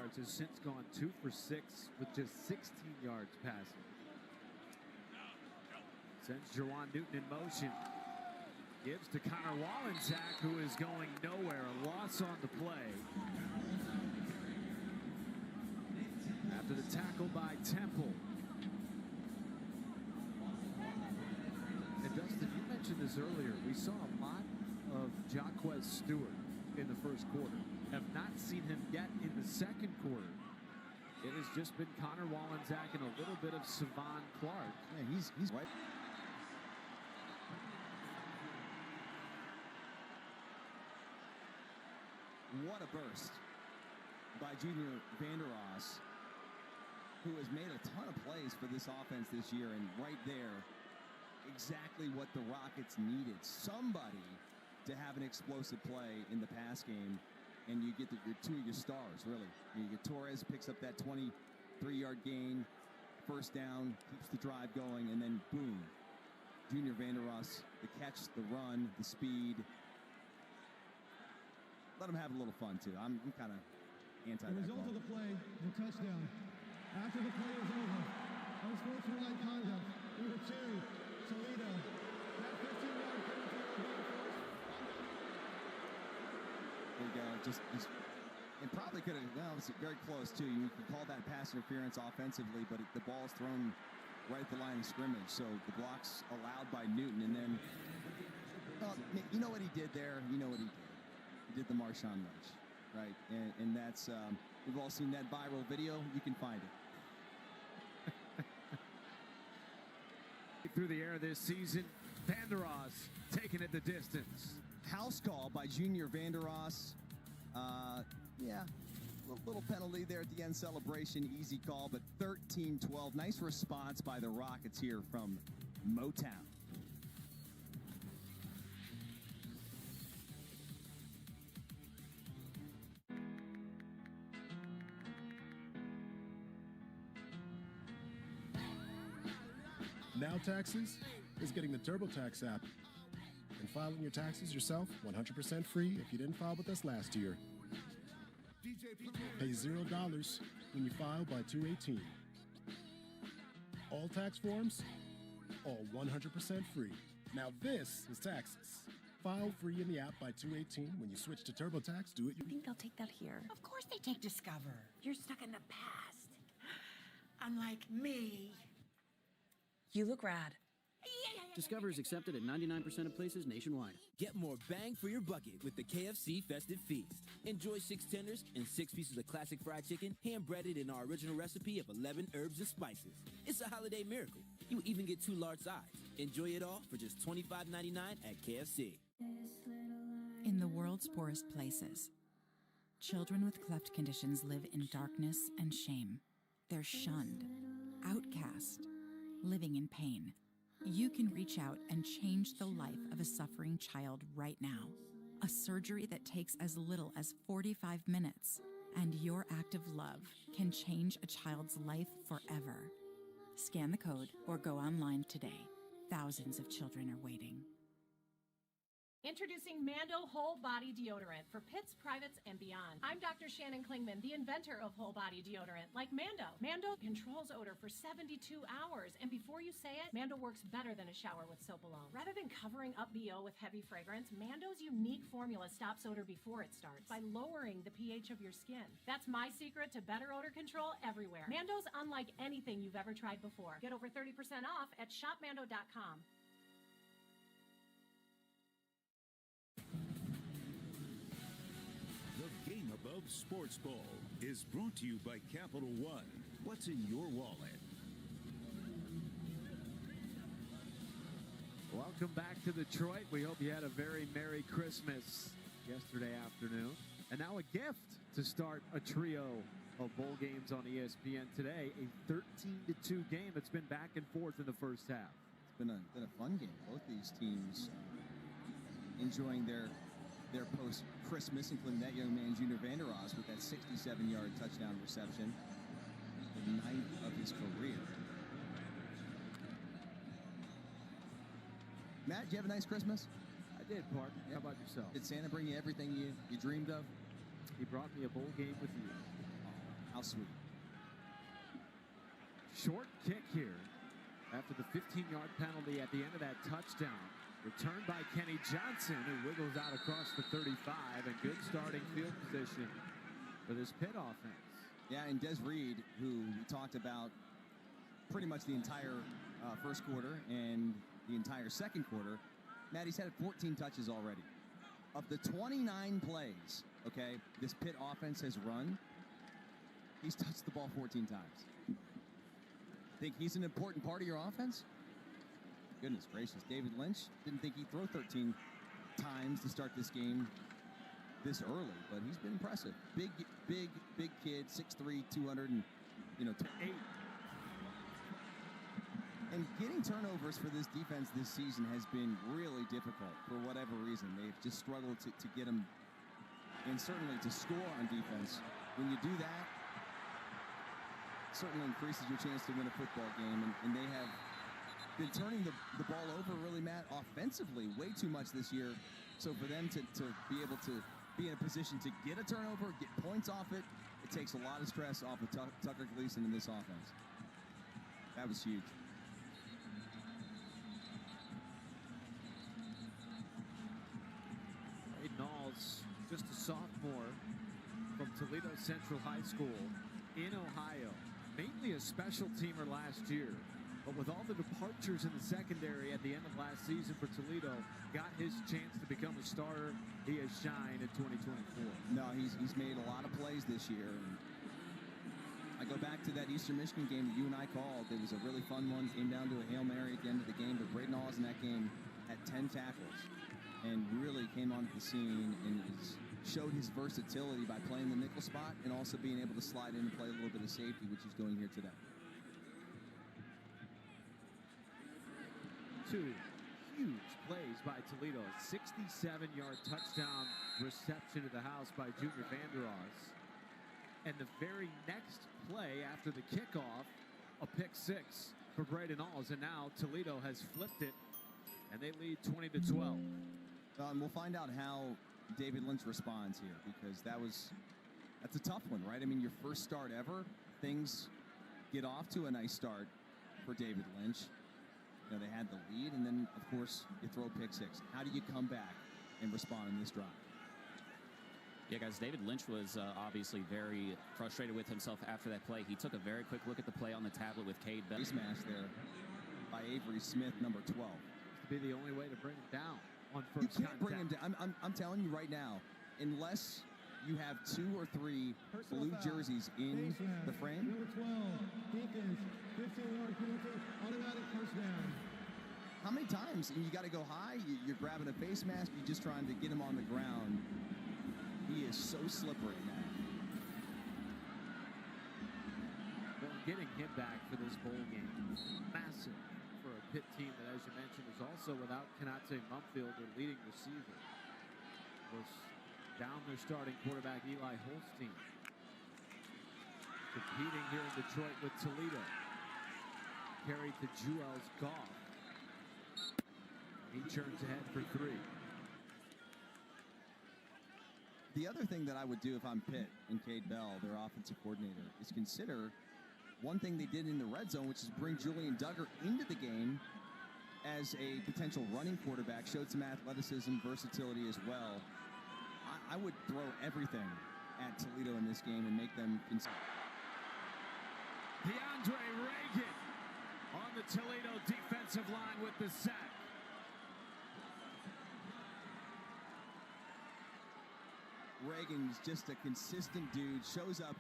yards, has since gone 2 for 6 with just 16 yards passing. Sends Juwan Newton in motion. Gives to Connor Wallensack, who is going nowhere. A loss on the play. After the tackle by Temple. And Dustin, you mentioned this earlier. We saw a lot of Jaquez Stewart in the first quarter. Have not seen him yet in the second quarter. It has just been Connor Wallensack and a little bit of Savon Clark. Yeah, he's right. What a burst by Junior Vandeross, who has made a ton of plays for this offense this year, and right there, exactly what the Rockets needed. Somebody to have an explosive play in the pass game, and you get your two of your stars, really. You get Torres, picks up that 23-yard gain, first down, keeps the drive going, and then boom, Junior Vandeross, the catch, the run, the speed. Let him have a little fun, too. I'm kind of anti that. The result of the play is a touchdown. After the play was over, unsportsmanlike conduct, number 2, Toledo. That 15-yard penalty. There you go. Just and probably could have, well, it was very close, too. You can call that pass interference offensively, but the ball's thrown right at the line of scrimmage. So the block's allowed by Newton. And then, you know what he did there? You know what he did. He did the Marshawn Lynch, right? And that's, we've all seen that viral video. You can find it. Through the air this season, Vandeross taking it the distance. House call by Junior Vandeross. Yeah, a little penalty there at the end celebration. Easy call, but 13-12. Nice response by the Rockets here from Motown. Now Taxes is getting the TurboTax app and filing your taxes yourself 100% free if you didn't file with us last year. Pay $0 when you file by 2/18. All tax forms, all 100% free. Now this is taxes. File free in the app by 2/18. When you switch to TurboTax, do it. I think they'll take that here. Of course they take Discover. You're stuck in the past. Unlike me. You look rad. Discover is accepted at 99% of places nationwide. Get more bang for your bucket with the KFC Festive Feast. Enjoy 6 tenders and 6 pieces of classic fried chicken, hand-breaded in our original recipe of 11 herbs and spices. It's a holiday miracle. You even get 2 large sides. Enjoy it all for just $25.99 at KFC. In the world's poorest places, children with cleft conditions live in darkness and shame. They're shunned, outcast, living in pain. You can reach out and change the life of a suffering child right now. A surgery that takes as little as 45 minutes. And your act of love can change a child's life forever. Scan the code or go online today. Thousands of children are waiting. Introducing Mando Whole Body Deodorant for pits, privates, and beyond. I'm Dr. Shannon Klingman, the inventor of whole body deodorant, like Mando. Mando controls odor for 72 hours, and before you say it, Mando works better than a shower with soap alone. Rather than covering up BO with heavy fragrance, Mando's unique formula stops odor before it starts by lowering the pH of your skin. That's my secret to better odor control everywhere. Mando's unlike anything you've ever tried before. Get over 30% off at shopmando.com. The Game Above Sports Ball is brought to you by Capital One. What's in your wallet? Welcome back to Detroit. We hope you had a very Merry Christmas yesterday afternoon. And now a gift to start a trio of bowl games on ESPN today. A 13-2 game. It's been back and forth in the first half. It's been a fun game. Both these teams enjoying their post-Christmas, including that young man, Junior Vandeross, with that 67-yard touchdown reception, the 9th of his career. Matt, did you have a nice Christmas? I did, Parton. How about yourself? Did Santa bring you everything you dreamed of? He brought me a bowl game with you. How sweet. Short kick here after the 15-yard penalty at the end of that touchdown. Returned by Kenny Johnson, who wiggles out across the 35, and good starting field position for this Pitt offense. Yeah, and Des Reed, who we talked about pretty much the entire first quarter and the entire second quarter, Matt, he's had 14 touches already. Of the 29 plays, okay, this Pitt offense has run, he's touched the ball 14 times. Think he's an important part of your offense? Goodness gracious. David Lynch didn't think he'd throw 13 times to start this game this early, but he's been impressive. Big kid, 6'3", 200 and 8. And getting turnovers for this defense this season has been really difficult for whatever reason. They've just struggled to get them, and certainly to score on defense. When you do that, certainly increases your chance to win a football game, and they have been turning the ball over, really, Matt, offensively way too much this year. So for them to be able to be in a position to get a turnover, get points off it, it takes a lot of stress off of Tucker Gleason in this offense. That was huge. Knowles, just a sophomore from Toledo Central High School in Ohio. Mainly a special teamer last year, but with all the departures in the secondary at the end of last season for Toledo, got his chance to become a starter. He has shined in 2024. No, he's made a lot of plays this year. I go back to that Eastern Michigan game that you and I called. It was a really fun one. Came down to a Hail Mary at the end of the game, but Braden Knowles in that game had 10 tackles and really came onto the scene and showed his versatility by playing the nickel spot and also being able to slide in and play a little bit of safety, which he's doing here today. Two huge plays by Toledo. A 67-yard touchdown reception to the house by Junior Vandeross. And the very next play after the kickoff, a pick six for Braden Knowles. And now Toledo has flipped it, and they lead 20-12. And we'll find out how David Lynch responds here, because that's a tough one, right? I mean, your first start ever, things get off to a nice start for David Lynch. They had the lead, and then, of course, you throw pick six. How do you come back and respond in this drive? Yeah, guys, David Lynch was obviously very frustrated with himself after that play. He took a very quick look at the play on the tablet with Cade Bell. Face mask there by Avery Smith, number 12. To be the only way to bring him down on first You can't contact. bring him down. I'm telling you right now, unless you have 2 or 3 blue jerseys in the frame. Number 12, Deacons, 15-yard penalty, automatic first down. How many times, and you got to go high, you're grabbing a face mask, you're just trying to get him on the ground. He is so slippery now. Well, getting him back for this bowl game, massive for a Pitt team that, as you mentioned, is also without Kanate Mumfield, their leading receiver. Was down their starting quarterback, Eli Holstein. Competing here in Detroit with Toledo. Carried to Juelz Goff. He turns ahead for 3. The other thing that I would do if I'm Pitt and Cade Bell, their offensive coordinator, is consider one thing they did in the red zone, which is bring Julian Duggar into the game as a potential running quarterback. Showed some athleticism, versatility as well. I would throw everything at Toledo in this game and make them consider. DeAndre Reagan on the Toledo defensive line with the sack. Reagan's just a consistent dude, shows up,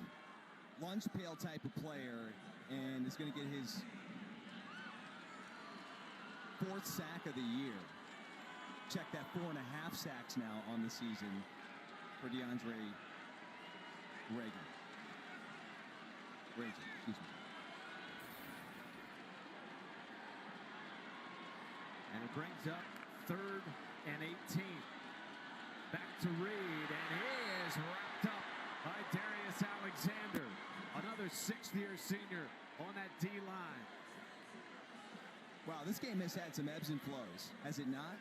lunch pail type of player, and is going to get his 4th sack of the year. Check that, 4.5 sacks now on the season for DeAndre Reagan. Excuse me. And it brings up 3rd and 18. Back to Reed, and he is wrapped up by Darius Alexander, another 6th-year senior on that D-line. Wow, this game has had some ebbs and flows, has it not?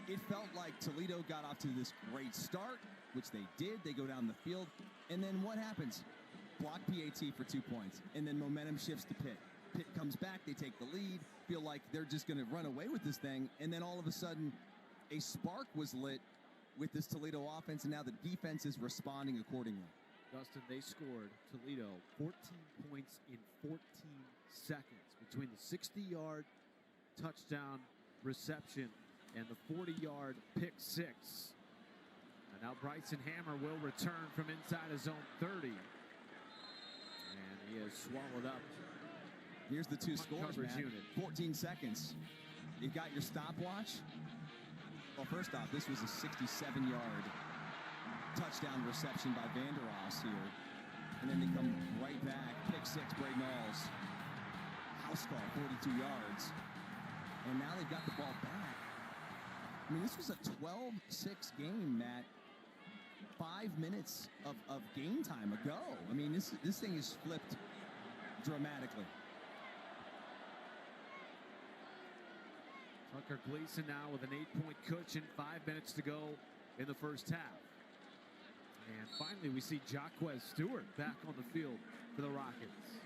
It felt like Toledo got off to this great start, which they did. They go down the field, and then what happens? block PAT for 2 points, and then momentum shifts to Pitt. Pitt comes back, they take the lead, feel like they're just going to run away with this thing, and then all of a sudden, a spark was lit with this Toledo offense, and now the defense is responding accordingly. Dustin, they scored, Toledo, 14 points in 14 seconds between the 60-yard touchdown reception and the 40-yard pick six. And now Bryson Hammer will return from inside his own 30. And he is swallowed up. Here's the two scores, man. Unit. 14 seconds. You got your stopwatch. Well, first off, this was a 67-yard touchdown reception by Vandeross here. And then they come right back. Pick six, Braden Alls. House call, 42 yards. And now they've got the ball back. I mean, this was a 12-6 game, Matt. 5 minutes of game time ago. I mean, this thing is flipped dramatically. Tucker Gleason now with an 8-point cushion, 5 minutes to go in the first half. And finally, we see Jaquez Stewart back on the field for the Rockets.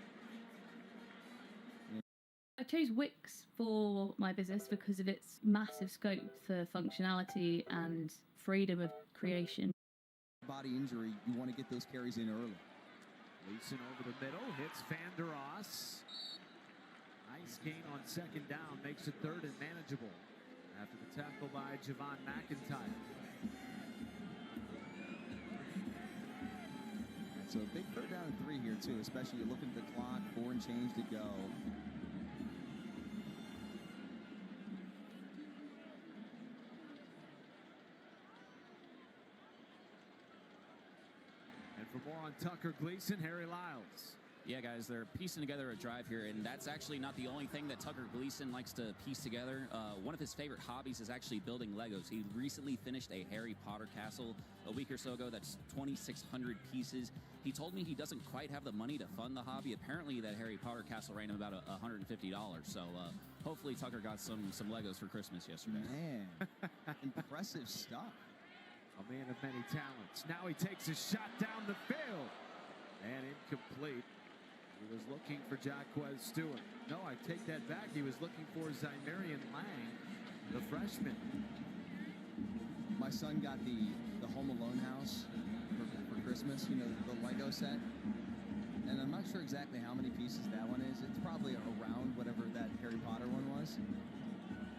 I chose Wix for my business because of its massive scope for functionality and freedom of creation. Body injury, you want to get those carries in early. Gleason over the middle, hits Vandeross. Nice gain on second down, makes it third and manageable after the tackle by Javon McIntyre. So a big third down and 3 here too, especially you're looking at the clock, 4 and change to go. And for more on Tucker Gleason, Harry Lyles. Yeah, guys, they're piecing together a drive here, and that's actually not the only thing that Tucker Gleason likes to piece together. One of his favorite hobbies is actually building Legos. He recently finished a Harry Potter castle a week or so ago. That's 2,600 pieces. He told me he doesn't quite have the money to fund the hobby. Apparently, that Harry Potter castle ran him about $150. So hopefully Tucker got some Legos for Christmas yesterday. Man, impressive stuff. A man of many talents. Now he takes a shot down the field. And incomplete. He was looking for Jaquez Stewart. No, I take that back. He was looking for Zymarian Lang, the freshman. My son got the Home Alone house for Christmas, you know, the Lego set. And I'm not sure exactly how many pieces that one is. It's probably around whatever that Harry Potter one was.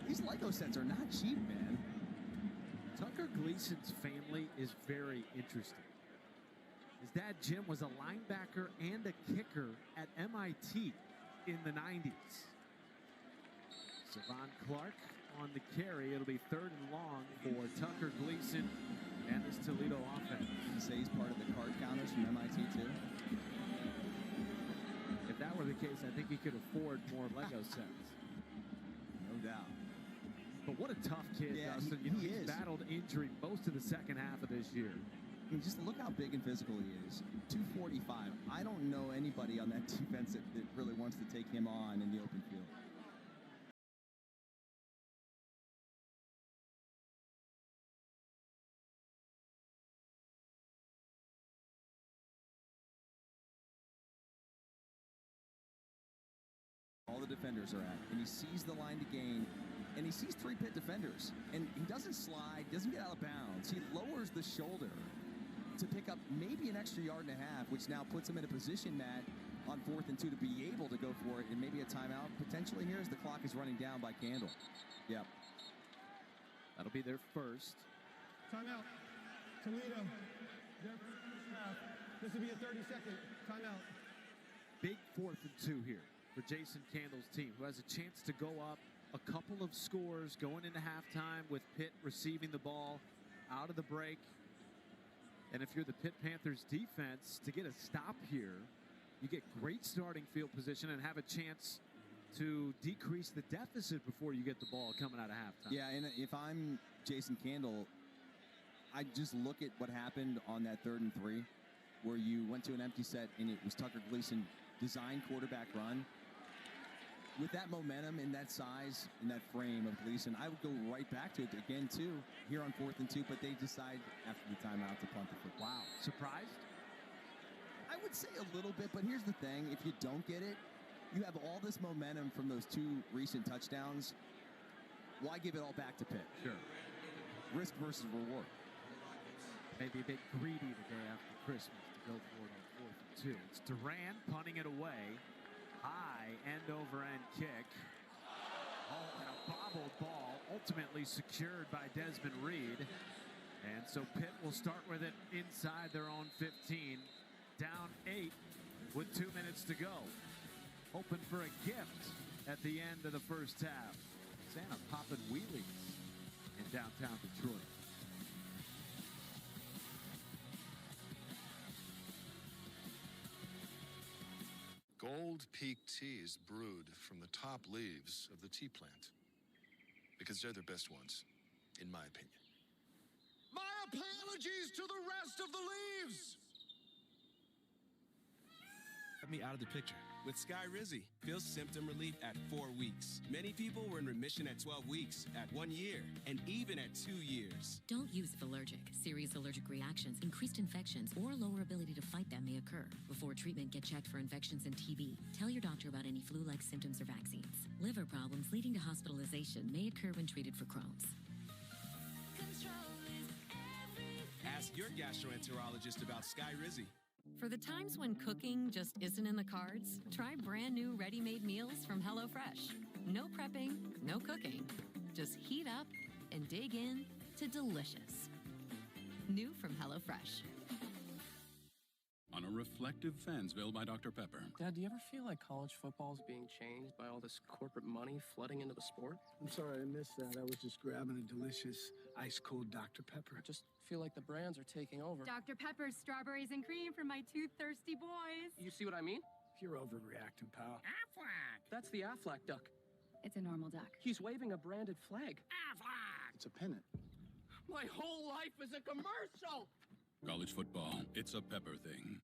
These Lego sets are not cheap, man. Tucker Gleason's family is very interesting. His dad, Jim, was a linebacker and a kicker at MIT in the 90s. Savon Clark on the carry. It'll be third and long for Tucker Gleason and this Toledo offense. You say he's part of the card counters from MIT, too? If that were the case, I think he could afford more Lego sets. No doubt. But what a tough kid, yeah, Dustin. He's battled injury most of the second half of this year. I mean, just look how big and physical he is. 245. I don't know anybody on that defense that really wants to take him on in the open field. All the defenders are at, and he sees the line to gain, and he sees 3 Pitt defenders, and he doesn't slide, doesn't get out of bounds. He lowers the shoulder to pick up maybe an extra yard and a half, which now puts him in a position, Matt, on 4th and 2 to be able to go for it, and maybe a timeout potentially here as the clock is running down by Candle. Yep. That'll be their first. Timeout. Toledo. This will be a 30-second timeout. Big 4th and 2 here for Jason Candle's team, who has a chance to go up a couple of scores going into halftime with Pitt receiving the ball out of the break. And if you're the Pitt Panthers defense, to get a stop here, you get great starting field position and have a chance to decrease the deficit before you get the ball coming out of halftime. Yeah, and if I'm Jason Candle, I just look at what happened on that 3rd and 3, where you went to an empty set and it was Tucker Gleason design quarterback run. With that momentum and that size and that frame of Gleason, I would go right back to it again, too, here on 4th and 2, but they decide after the timeout to punt the football. Wow. Surprised? I I would say a little bit, but here's the thing. If you don't get it, you have all this momentum from those 2 recent touchdowns. Why give it all back to Pitt? Sure. Risk versus reward. Maybe a bit greedy today after Christmas to go for it on 4th and 2. It's Duran punting it away. High end-over-end kick. Oh, and a bobbled ball ultimately secured by Desmond Reed. And so Pitt will start with it inside their own 15. Down 8 with 2 minutes to go. Hoping for a gift at the end of the first half. Santa popping wheelies in downtown Detroit. Gold Peak tea is brewed from the top leaves of the tea plant because they're the best ones, in my opinion. My apologies to the rest of the leaves! Get me out of the picture. With Skyrizi, feel symptom relief at 4 weeks. Many people were in remission at 12 weeks, at 1 year, and even at 2 years. Don't use if allergic. Serious allergic reactions, increased infections, or lower ability to fight them may occur. Before treatment, get checked for infections and TB. Tell your doctor about any flu-like symptoms or vaccines. Liver problems leading to hospitalization may occur when treated for Crohn's. Ask your gastroenterologist about Skyrizi. For the times when cooking just isn't in the cards, try brand new ready-made meals from HelloFresh. No prepping, no cooking. Just heat up and dig in to delicious. New from HelloFresh. On a reflective Fansville by Dr. Pepper. Dad, do you ever feel like college football is being changed by all this corporate money flooding into the sport? I'm sorry I missed that. I was just grabbing a delicious ice-cold Dr. Pepper. I just feel like the brands are taking over. Dr. Pepper's strawberries and cream for my 2 thirsty boys. You see what I mean? You're overreacting, pal. Aflac! That's the Aflac duck. It's a normal duck. He's waving a branded flag. Aflac! It's a pennant. My whole life is a commercial! College football, it's a Pepper thing.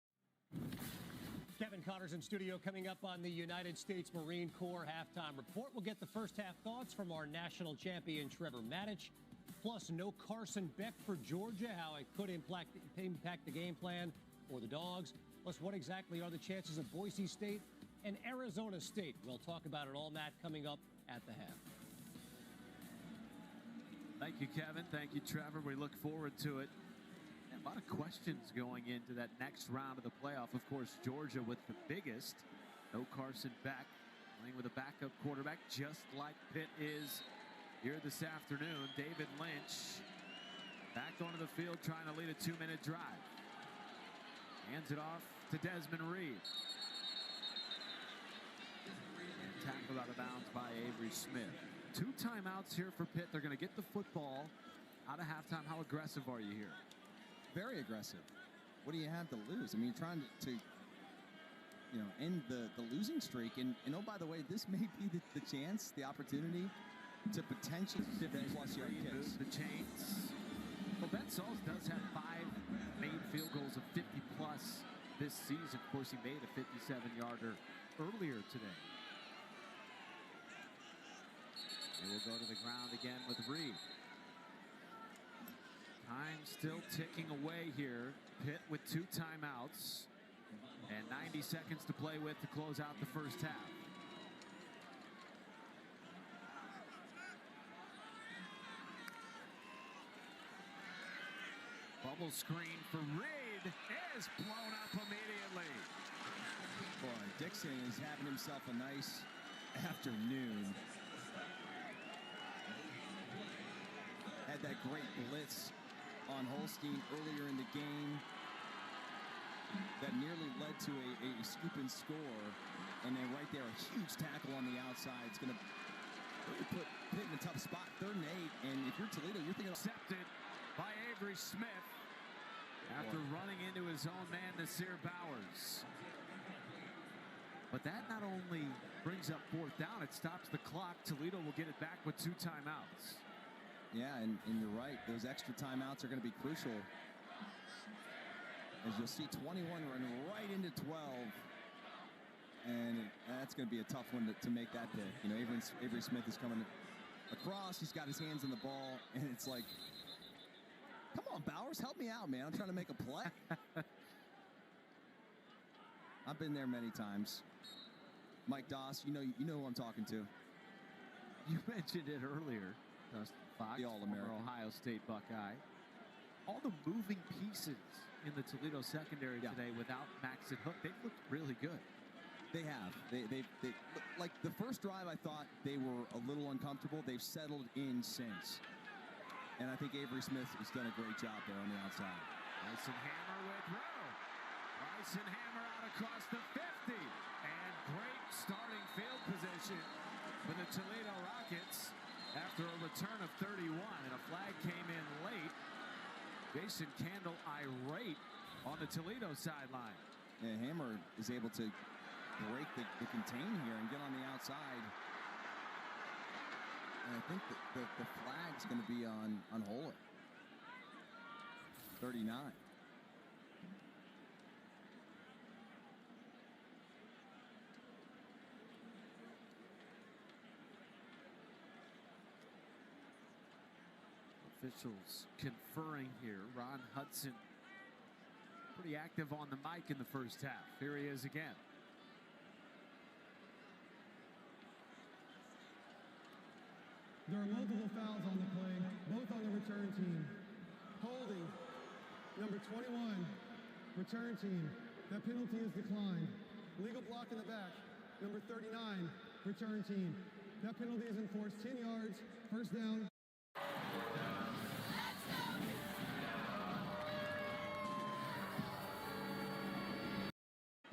Kevin Connors in studio. Coming up on the United States Marine Corps halftime report. We'll get the first half thoughts from our national champion Trevor Matich. Plus, no Carson Beck for Georgia, how it could impact the game plan for the Dogs. Plus, what exactly are the chances of Boise State and Arizona State? We'll talk about it all, Matt, coming up at the half. Thank you, Kevin. Thank you, Trevor. We look forward to it. And a lot of questions going into that next round of the playoff. Of course, Georgia with the biggest. No Carson Beck, playing with a backup quarterback, just like Pitt is here this afternoon. David Lynch back onto the field trying to lead a 2-minute drive. Hands it off to Desmond Reed. And tackled out of bounds by Avery Smith. 2 timeouts here for Pitt. They're going to get the football out of halftime. How aggressive are you here? Very aggressive. What do you have to lose? I mean, you're trying to end the losing streak. And oh, by the way, this may be the chance, the opportunity to potentially 50-plus yard kicks. The chains. Well, Ben Sauls does have 5 made field goals of 50-plus this season. Of course, he made a 57-yarder earlier today. They will go to the ground again with Reed. Time still ticking away here. Pitt with 2 timeouts and 90 seconds to play with to close out the first half. Bubble screen for Reed is blown up immediately. Boy, Dixon is having himself a nice afternoon. Had that great blitz on Holstein earlier in the game that nearly led to a scoop and score. And then right there, a huge tackle on the outside. It's going to really put Pitt in a tough spot. 3rd and 8. And if you're Toledo, you're thinking accepted by Avery Smith after running into his own man, Nasir Bowers. But that not only brings up 4th down, it stops the clock. Toledo will get it back with 2 timeouts. Yeah, and you're right. Those extra timeouts are going to be crucial. As you'll see, 21 run right into 12. And that's going to be a tough one to make that pick. You know, Avery Smith is coming across. He's got his hands in the ball. And it's like, come on, Bowers, help me out, man. I'm trying to make a play. I've been there many times. Mike Doss, you know who I'm talking to. You mentioned it earlier, Dustin Fox, the All-American, Ohio State Buckeye. All the moving pieces in the Toledo secondary today without Max and Hook, they've looked really good. They have. They like the first drive, I thought they were a little uncomfortable. They've settled in since. And I think Avery Smith has done a great job there on the outside. Bryson Hammer with room. Bryson Hammer out across the 50. And great starting field position for the Toledo Rockets after a return of 31. And a flag came in late. Jason Candle irate on the Toledo sideline. Yeah, Hammer is able to break the contain here and get on the outside. And I think that the flag's going to be on Holler. 39. Officials conferring here. Ron Hudson pretty active on the mic in the first half. Here he is again. There are multiple fouls on the play, both on the return team. Holding, number 21, return team. That penalty is declined. Legal block in the back, number 39, return team. That penalty is enforced 10 yards, first down.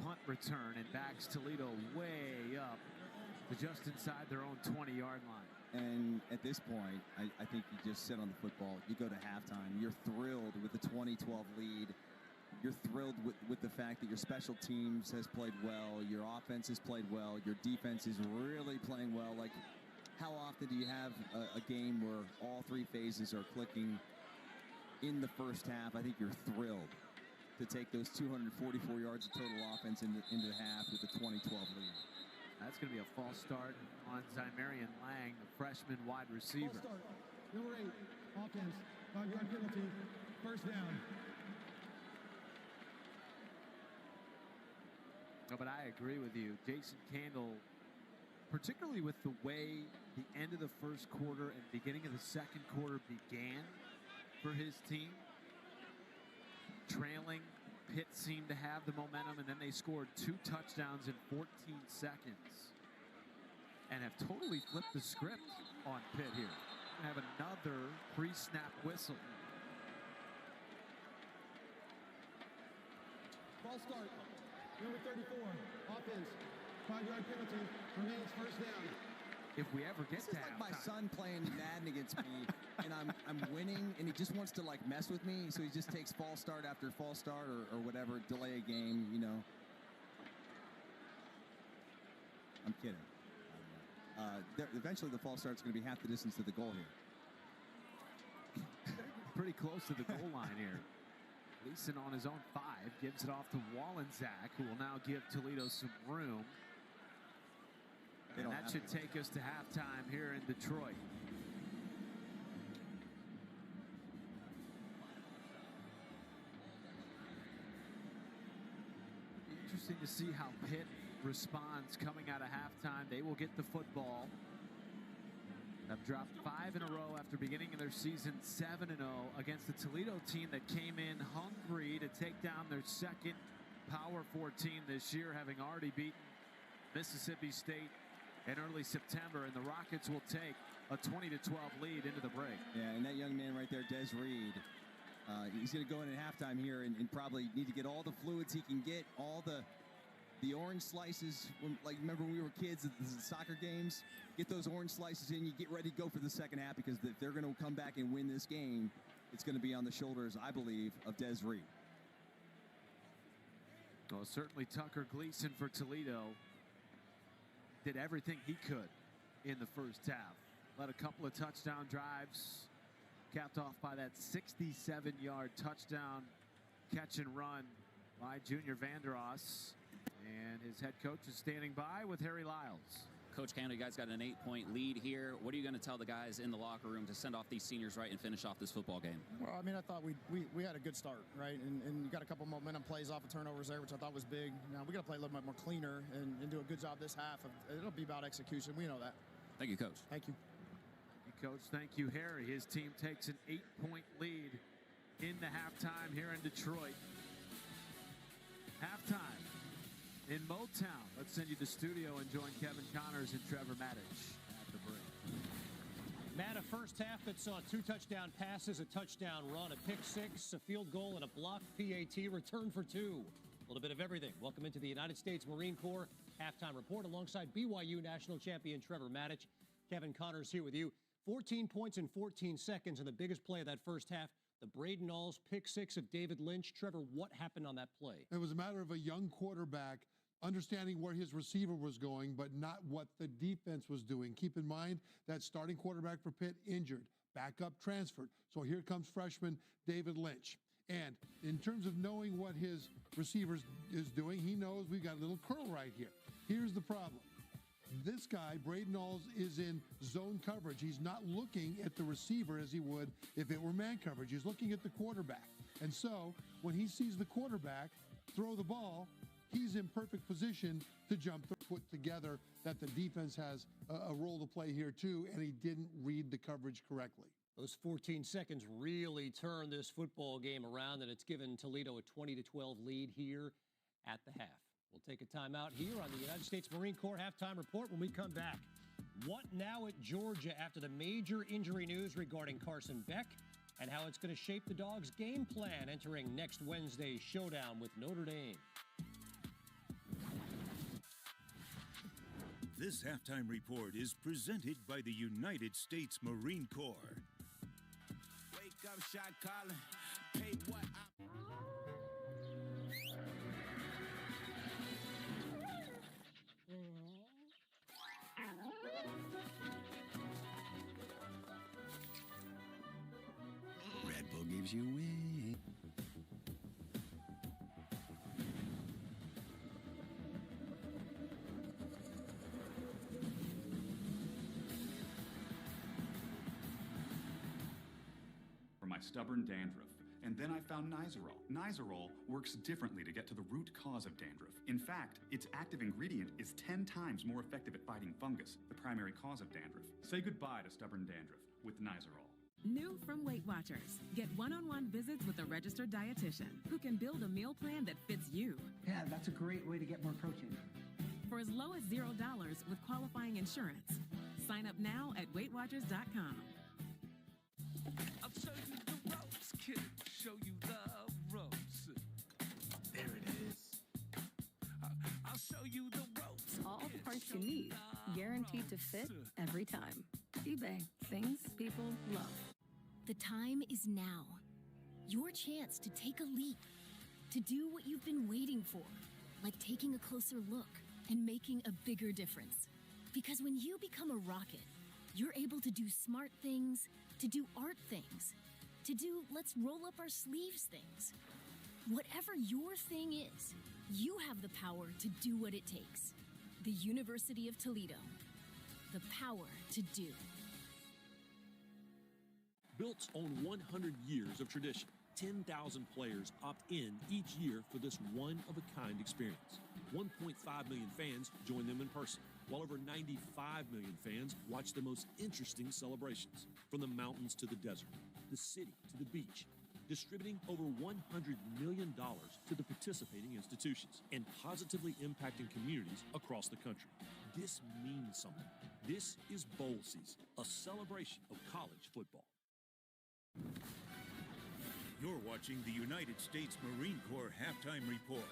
Punt return and backs Toledo way up to just inside their own 20-yard line. And at this point, I think you just sit on the football. You go to halftime. You're thrilled with the 2012 lead. You're thrilled with the fact that your special teams has played well. Your offense has played well. Your defense is really playing well. Like, how often do you have a game where all three phases are clicking in the first half? I think you're thrilled to take those 244 yards of total offense into the half with the 2012 lead. That's going to be a false start on Zymarian Lang, the freshman wide receiver. False start. Number 8, offense, 5-yard penalty, first down. No, but I agree with you. Jason Candle, particularly with the way the end of the first quarter and beginning of the second quarter began for his team, trailing, Pitt seemed to have the momentum, and then they scored 2 touchdowns in 14 seconds and have totally flipped the script on Pitt here. Have another pre-snap whistle. False start. Number 34, offense, 5-yard penalty, remains first down. If we ever get to halftime. My son playing Madden against me, and I'm winning, and he just wants to, like, mess with me, so he just takes false start after false start or whatever, delay a game, you know. I'm kidding. Eventually the false start's going to be half the distance to the goal here. Pretty close to the goal line here. Gleason on his own 5, gives it off to Wallenczak, who will now give Toledo some room. And that should take us to halftime here in Detroit. Interesting to see how Pitt responds coming out of halftime. They will get the football. Have dropped 5 in a row after beginning of their season 7-0 against the Toledo team that came in hungry to take down their second Power 4 team this year, having already beaten Mississippi State in early September, and the Rockets will take a 20-12 lead into the break. Yeah, and that young man right there, Des Reed, he's going to go in at halftime here and probably need to get all the fluids he can get, all the orange slices. Like, remember when we were kids at the soccer games? Get those orange slices in, you get ready to go for the second half, because if they're going to come back and win this game, it's going to be on the shoulders, I believe, of Des Reed. Well, certainly Tucker Gleason for Toledo did everything he could in the first half. Led a couple of touchdown drives, capped off by that 67-yard touchdown catch and run by Junior Vanderos. And his head coach is standing by with Harry Lyles. Coach Campbell, you guys got an 8-point lead here. What are you going to tell the guys in the locker room to send off these seniors right and finish off this football game? Well, I mean, I thought we had a good start, right? And you got a couple momentum plays off of turnovers there, which I thought was big. Now we got to play a little bit more cleaner and do a good job this half. It'll be about execution. We know that. Thank you, Coach. Thank you. Coach, thank you, Harry. His team takes an 8-point lead in the halftime here in Detroit. Halftime in Motown. Let's send you to the studio and join Kevin Connors and Trevor Maddich at the break. Matt, a first half that saw 2 touchdown passes, a touchdown run, a pick 6, a field goal, and a blocked PAT, return for 2. A little bit of everything. Welcome into the United States Marine Corps halftime report alongside BYU national champion Trevor Maddich. Kevin Connors here with you. 14 points in 14 seconds, and the biggest play of that first half, the Braden Alls pick 6 of David Lynch. Trevor, what happened on that play? It was a matter of a young quarterback understanding where his receiver was going, but not what the defense was doing. Keep in mind that starting quarterback for Pitt injured, backup transferred. So here comes freshman David Lynch. And in terms of knowing what his receiver is doing, he knows we've got a little curl right here. Here's the problem. This guy, Braden Alls, is in zone coverage. He's not looking at the receiver as he would if it were man coverage. He's looking at the quarterback. And so when he sees the quarterback throw the ball, he's in perfect position to jump to put together that the defense has a role to play here too, and he didn't read the coverage correctly. Those 14 seconds really turned this football game around, and it's given Toledo a 20-12 lead here at the half. We'll take a timeout here on the United States Marine Corps halftime report when we come back. What now at Georgia after the major injury news regarding Carson Beck and how it's going to shape the Dogs' game plan entering next Wednesday's showdown with Notre Dame. This halftime report is presented by the United States Marine Corps. Wake up, shot calling. Pay what Red Bull gives you wings. For my stubborn dandruff. And then I found Nizoral. Nizoral works differently to get to the root cause of dandruff. In fact, its active ingredient is 10 times more effective at fighting fungus, the primary cause of dandruff. Say goodbye to stubborn dandruff with Nizoral. New from Weight Watchers. Get one-on-one visits with a registered dietitian who can build a meal plan that fits you. Yeah, that's a great way to get more protein. For as low as $0 with qualifying insurance. Sign up now at WeightWatchers.com. I'll show you the ropes, kid. Show you the ropes. There it is. I'll show you the ropes. All the parts you need, guaranteed to fit every time. eBay, things people love. The time is now. Your chance to take a leap, to do what you've been waiting for, like taking a closer look and making a bigger difference. Because when you become a rocket, you're able to do smart things, to do art things, to do let's roll up our sleeves things. Whatever your thing is, you have the power to do what it takes. The University of Toledo. The power to do. Built on 100 years of tradition, 10,000 players opt in each year for this one-of-a-kind experience. 1.5 million fans join them in person, while over 95 million fans watch the most interesting celebrations, from the mountains to the desert, the city to the beach, distributing over $100 million to the participating institutions and positively impacting communities across the country. This means something. This is bowl season, a celebration of college football. You're watching the United States Marine Corps halftime report.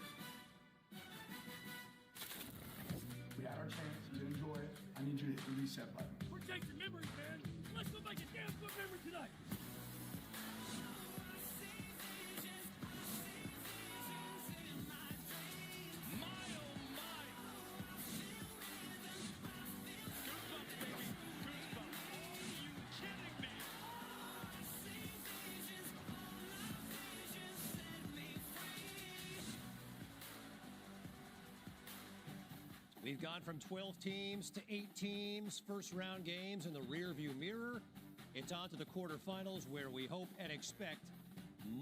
We had our chance to enjoy it. I need you to hit the reset button. We're chasing memories, man. Let's go make a damn good memory tonight. We've gone from 12 teams to 8 teams, first-round games in the rearview mirror. It's on to the quarterfinals where we hope and expect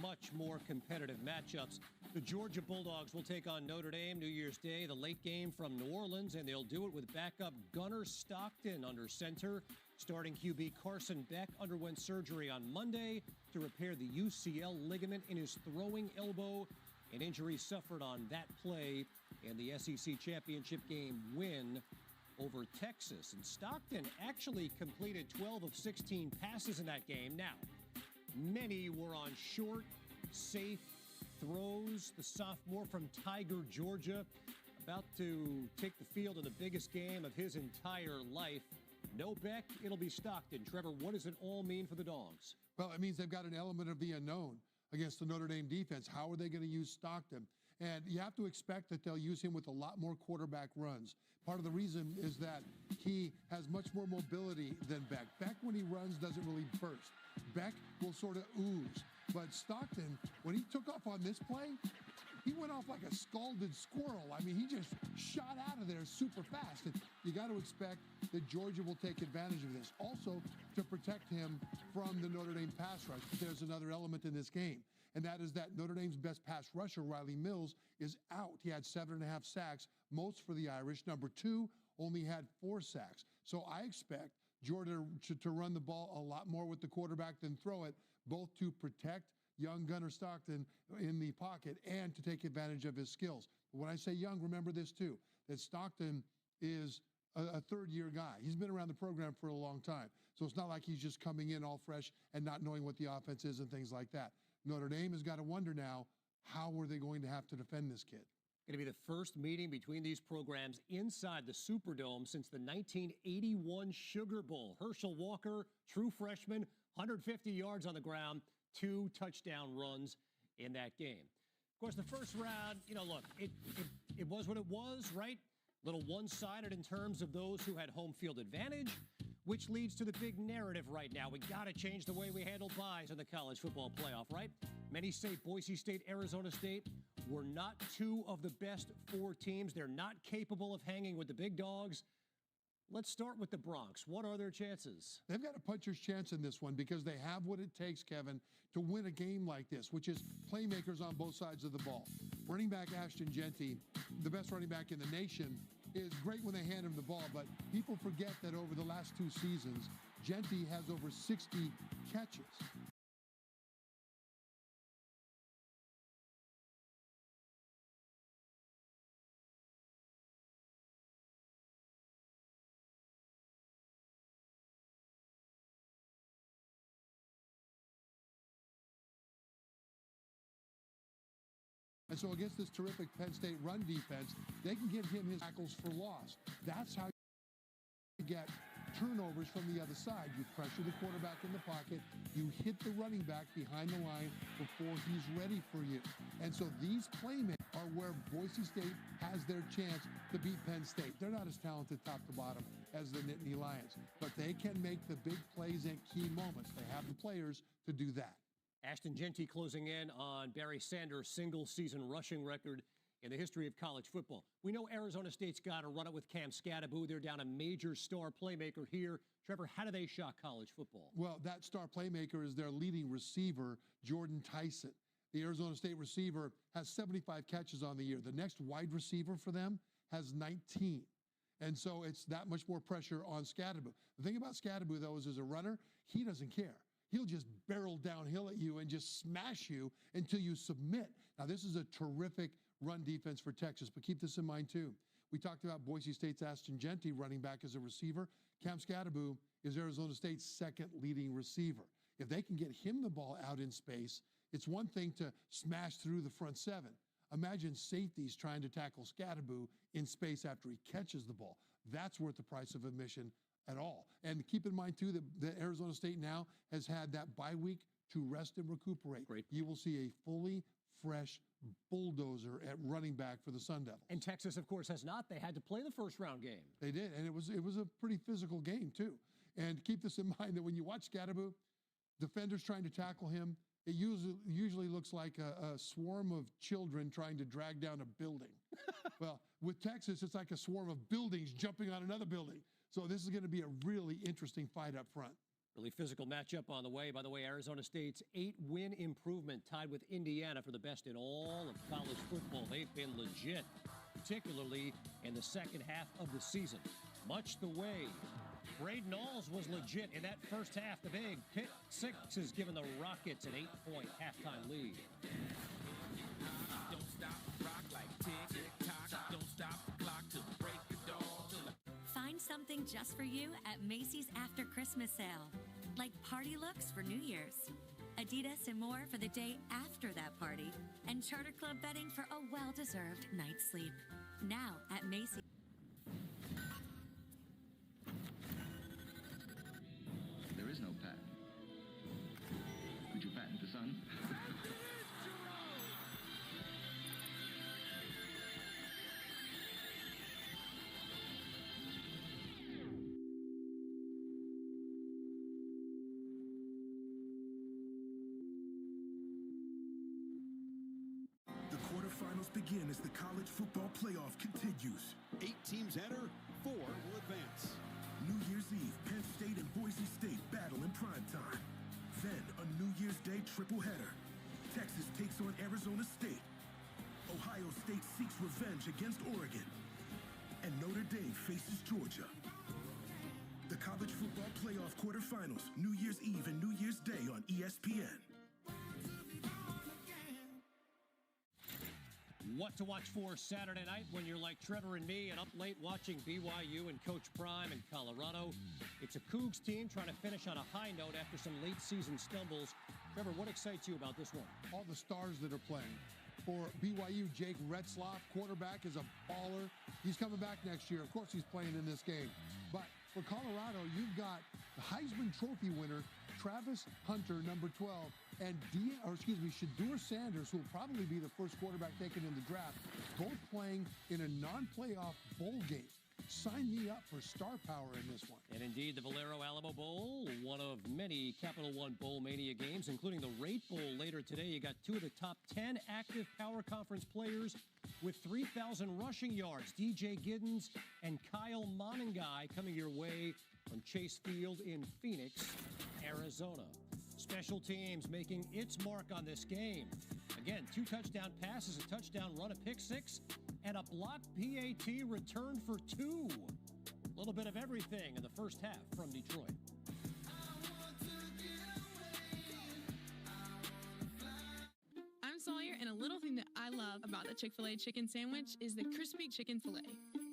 much more competitive matchups. The Georgia Bulldogs will take on Notre Dame New Year's Day, the late game from New Orleans, and they'll do it with backup Gunnar Stockton under center. Starting QB Carson Beck underwent surgery on Monday to repair the UCL ligament in his throwing elbow, an injury suffered on that play in the SEC championship game win over Texas. And Stockton actually completed 12 of 16 passes in that game. Now, many were on short, safe throws. The sophomore from Tiger, Georgia, about to take the field in the biggest game of his entire life. No Beck, it'll be Stockton. Trevor, what does it all mean for the Dogs? Well, it means they've got an element of the unknown against the Notre Dame defense. How are they going to use Stockton? And you have to expect that they'll use him with a lot more quarterback runs. Part of the reason is that he has much more mobility than Beck. Beck, when he runs, doesn't really burst. Beck will sort of ooze. But Stockton, when he took off on this play, he went off like a scalded squirrel. I mean, he just shot out of there super fast. And you got to expect that Georgia will take advantage of this. Also, to protect him from the Notre Dame pass rush. But there's another element in this game, and that is that Notre Dame's best pass rusher, Riley Mills, is out. He had 7.5 sacks, most for the Irish. Number 2 only had 4 sacks. So I expect Georgia to run the ball a lot more with the quarterback than throw it, both to protect young Gunnar Stockton in the pocket and to take advantage of his skills. But when I say young, remember this too, that Stockton is a third-year guy. He's been around the program for a long time. So it's not like he's just coming in all fresh and not knowing what the offense is and things like that. Notre Dame has got to wonder now, how are they going to have to defend this kid? Going to be the first meeting between these programs inside the Superdome since the 1981 Sugar Bowl. Herschel Walker, true freshman, 150 yards on the ground, 2 touchdown runs in that game. Of course, the first round, look, it was what it was, right? A little one-sided in terms of those who had home field advantage, which leads to the big narrative right now. We got to change the way we handle buys in the college football playoff, right? Many say Boise State, Arizona State were not 2 of the best 4 teams. They're not capable of hanging with the big dogs. Let's start with the Bronx. What are their chances? They've got a puncher's chance in this one because they have what it takes, Kevin, to win a game like this, which is playmakers on both sides of the ball. Running back Ashton Jeanty, the best running back in the nation, is great when they hand him the ball, but people forget that over the last 2 seasons, Jeanty has over 60 catches. And so against this terrific Penn State run defense, they can get him his tackles for loss. That's how you get turnovers from the other side. You pressure the quarterback in the pocket. You hit the running back behind the line before he's ready for you. And so these playmakers are where Boise State has their chance to beat Penn State. They're not as talented top to bottom as the Nittany Lions, but they can make the big plays at key moments. They have the players to do that. Ashton Jeanty closing in on Barry Sanders' single-season rushing record in the history of college football. We know Arizona State's got to run it with Cam Scatterbo. They're down a major star playmaker here. Trevor, how do they shock college football? Well, that star playmaker is their leading receiver, Jordan Tyson. The Arizona State receiver has 75 catches on the year. The next wide receiver for them has 19. And so it's that much more pressure on Scatterbo. The thing about Scatterbo, though, is as a runner, he doesn't care. He'll just barrel downhill at you and just smash you until you submit. Now, this is a terrific run defense for Texas, but keep this in mind, too. We talked about Boise State's Ashton Jeanty running back as a receiver. Cam Scatterbo is Arizona State's second leading receiver. If they can get him the ball out in space, it's one thing to smash through the front 7. Imagine safeties trying to tackle Scatterbo in space after he catches the ball. That's worth the price of admission at all. And keep in mind, too, that Arizona State now has had that bye week to rest and recuperate. Great. You will see a fully fresh bulldozer at running back for the Sun Devils. And Texas, of course, has not. They had to play the first-round game. They did, and it was a pretty physical game, too. And keep this in mind that when you watch Scatterbo, defenders trying to tackle him, it usually looks like a swarm of children trying to drag down a building. Well, with Texas, it's like a swarm of buildings jumping on another building. So this is going to be a really interesting fight up front. Really physical matchup on the way. By the way, Arizona State's 8-win improvement tied with Indiana for the best in all of college football. They've been legit, particularly in the second half of the season. Much the way Braden Alls was legit in that first half. The big Pitt 6 has given the Rockets an 8-point halftime lead. Don't stop, rock like tick-tock. Don't stop the clock to break the dawn. Find something just for you at Macy's After Christmas Sale, like party looks for New Year's, Adidas and more for the day after that party, and Charter Club bedding for a well-deserved night's sleep. Now at Macy's. There is no patent. Could you patent the sun? The quarterfinals begin as the college football playoff continues. 8 teams enter, 4 will advance. New Year's Eve, Penn State and Boise State battle in prime time. Then, a New Year's Day triple header. Texas takes on Arizona State. Ohio State seeks revenge against Oregon. And Notre Dame faces Georgia. The college football playoff quarterfinals, New Year's Eve and New Year's Day on ESPN. What to watch for Saturday night when you're like Trevor and me and up late watching BYU and Coach Prime in Colorado. It's a Cougs team trying to finish on a high note after some late season stumbles. Trevor, what excites you about this one? All the stars that are playing. For BYU, Jake Retzlaff, quarterback, is a baller. He's coming back next year. Of course, he's playing in this game. But for Colorado, you've got the Heisman Trophy winner, Travis Hunter, number 12, and Shedeur Sanders, who will probably be the first quarterback taken in the draft, both playing in a non-playoff bowl game. Sign me up for star power in this one. And indeed, the Valero Alamo Bowl, one of many Capital One Bowl Mania games, including the Rate Bowl later today. You got 2 of the top 10 active Power Conference players with 3,000 rushing yards. DJ Giddens and Kyle Monangai coming your way from Chase Field in Phoenix, Arizona. Special teams making its mark on this game. Again, 2 touchdown passes, a touchdown run, a pick 6, and a blocked PAT return for 2. A little bit of everything in the first half from Detroit. I'm Sawyer, and a little thing that I love about the Chick-fil-A chicken sandwich is the crispy chicken filet.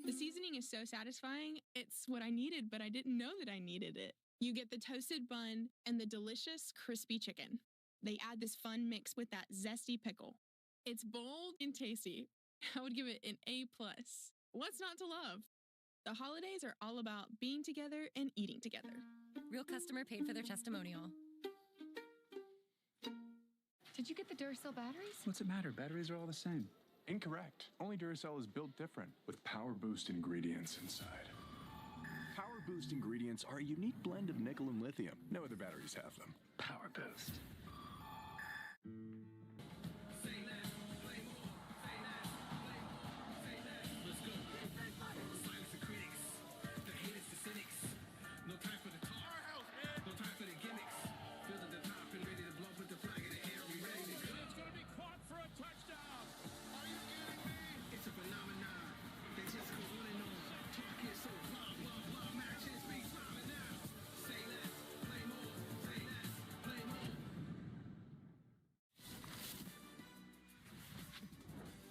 The seasoning is so satisfying. It's what I needed, but I didn't know that I needed it. You get the toasted bun and the delicious crispy chicken. They add this fun mix with that zesty pickle. It's bold and tasty. I would give it an A+. What's not to love? The holidays are all about being together and eating together. Real customer paid for their testimonial. Did you get the Duracell batteries? What's it matter? Batteries are all the same. Incorrect. Only Duracell is built different with Power Boost ingredients inside. Power Boost ingredients are a unique blend of nickel and lithium. No other batteries have them. Power Boost.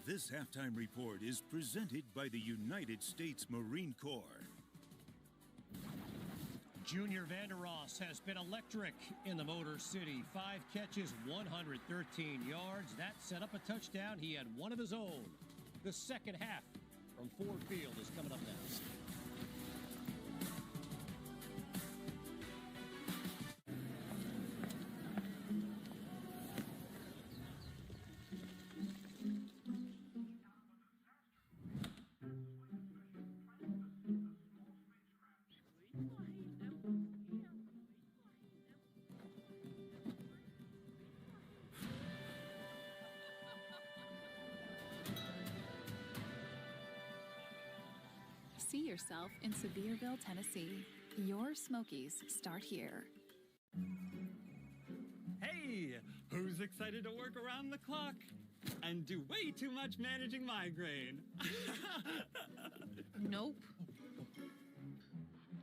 This halftime report is presented by the United States Marine Corps. Junior Vandeross has been electric in the Motor City. 5 catches, 113 yards. That set up a touchdown. He had one of his own. The second half from Ford Field is coming up next. see yourself in Sevierville, Tennessee. Your Smokies start here. Hey, who's excited to work around the clock and do way too much managing migraine? Nope.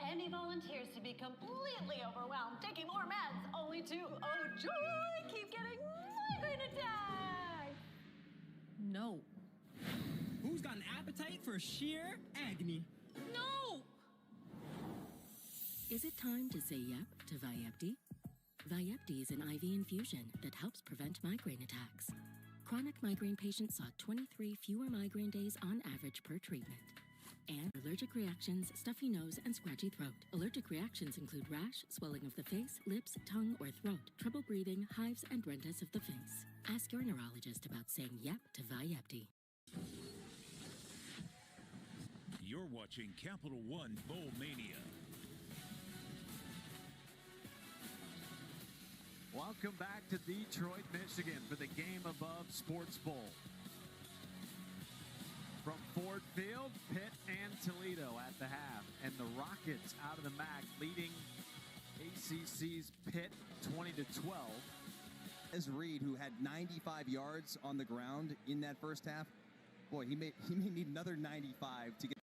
Any volunteers to be completely overwhelmed, taking more meds, only to, oh joy, keep getting migraine attacks? No. Who's got an appetite for sheer agony? No! Is it time to say yep to Vyepti? Vyepti is an IV infusion that helps prevent migraine attacks. Chronic migraine patients saw 23 fewer migraine days on average per treatment. And allergic reactions, stuffy nose, and scratchy throat. Allergic reactions include rash, swelling of the face, lips, tongue, or throat, trouble breathing, hives, and redness of the face. Ask your neurologist about saying yep to Vyepti. You're watching Capital One Bowl Mania. Welcome back to Detroit, Michigan for the Game Above Sports Bowl. From Ford Field, Pitt and Toledo at the half. And the Rockets out of the MAC leading ACC's Pitt 20-12. As Reed, who had 95 yards on the ground in that first half, boy, he may need another 95 to get